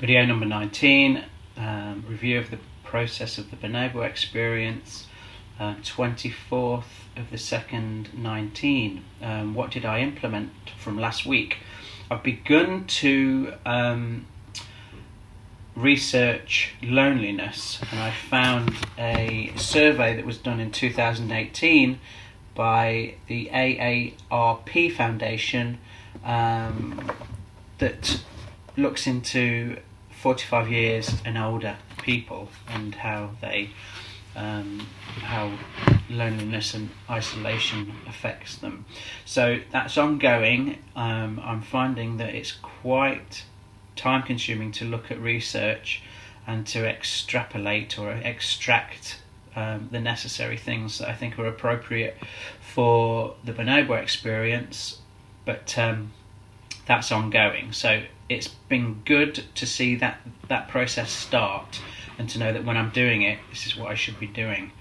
Video number 19, review of the process of the Bonobo experience, 24th of the 2nd, 19. What did I implement from last week? I've begun to research loneliness, and I found a survey that was done in 2018 by the AARP Foundation that looks into 45 years and older people and how they how loneliness and isolation affects them. So that's ongoing. I'm finding that it's quite time consuming to look at research and to extrapolate or extract the necessary things that I think are appropriate for the Bonobo experience, but that's ongoing. So it's been good to see that process start and to know that when I'm doing it, this is what I should be doing.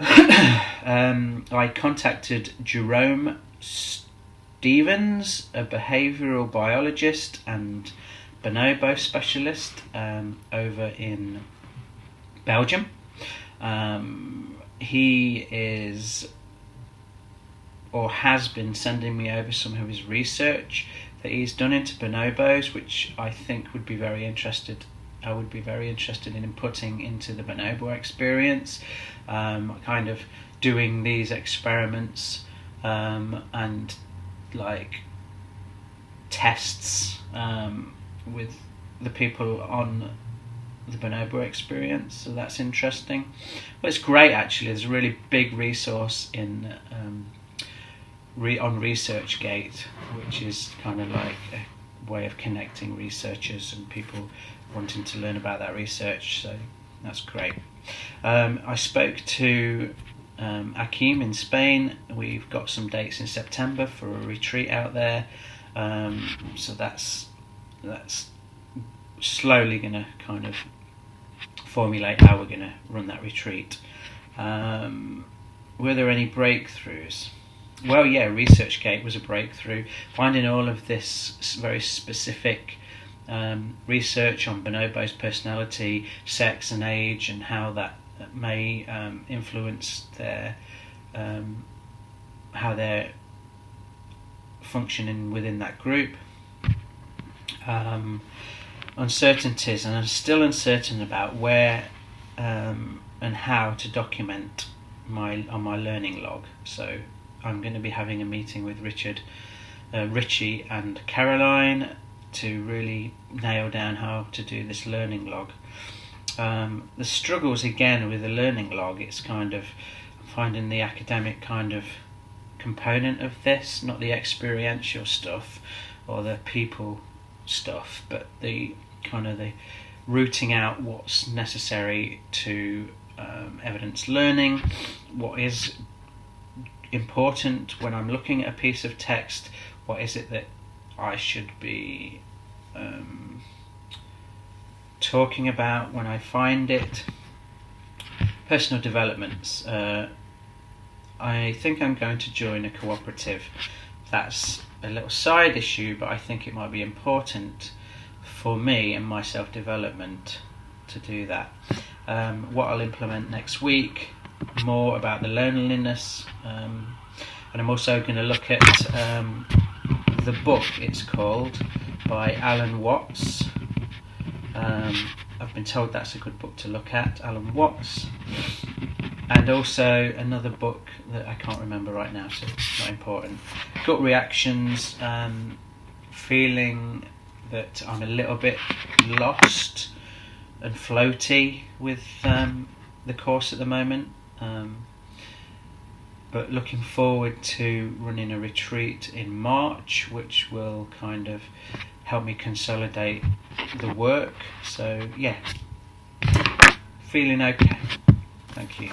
I contacted Jerome Stevens, a behavioural biologist and Bonobo specialist over in Belgium. He is or has been sending me over some of his research that he's done into bonobos, which I think would be very interested. I would be very interested in putting into the Bonobo experience, kind of doing these experiments and like tests with the people on the Bonobo experience. So that's interesting. Well, it's great actually. There's a really big resource in on ResearchGate, which is kind of like a way of connecting researchers and people wanting to learn about that research, so that's great. I spoke to Akim in Spain. We've got some dates in September for a retreat out there, so that's slowly going to kind of formulate how we're going to run that retreat. Were there any breakthroughs? Well, yeah, ResearchGate was a breakthrough. Finding all of this very specific research on bonobos' personality, sex and age, and how that may influence their how they're functioning within that group. Uncertainties, and I'm still uncertain about where and how to document on my learning log. So I'm going to be having a meeting with Richie and Caroline to really nail down how to do this learning log. The struggles again with the learning log, it's kind of finding the academic kind of component of this, not the experiential stuff or the people stuff, but the kind of the rooting out what's necessary to evidence learning, what is important when I'm looking at a piece of text, what is it that I should be talking about when I find it. Personal developments. I think I'm going to join a cooperative. That's a little side issue, but I think it might be important for me and my self-development to do that. What I'll implement next week, more about the loneliness, and I'm also going to look at the book, it's called, by Alan Watts. I've been told that's a good book to look at, Alan Watts, and also another book that I can't remember right now, so it's not important. Gut reactions, feeling that I'm a little bit lost and floaty with the course at the moment, but looking forward to running a retreat in March, which will kind of help me consolidate the work. So yeah, feeling okay. Thank you.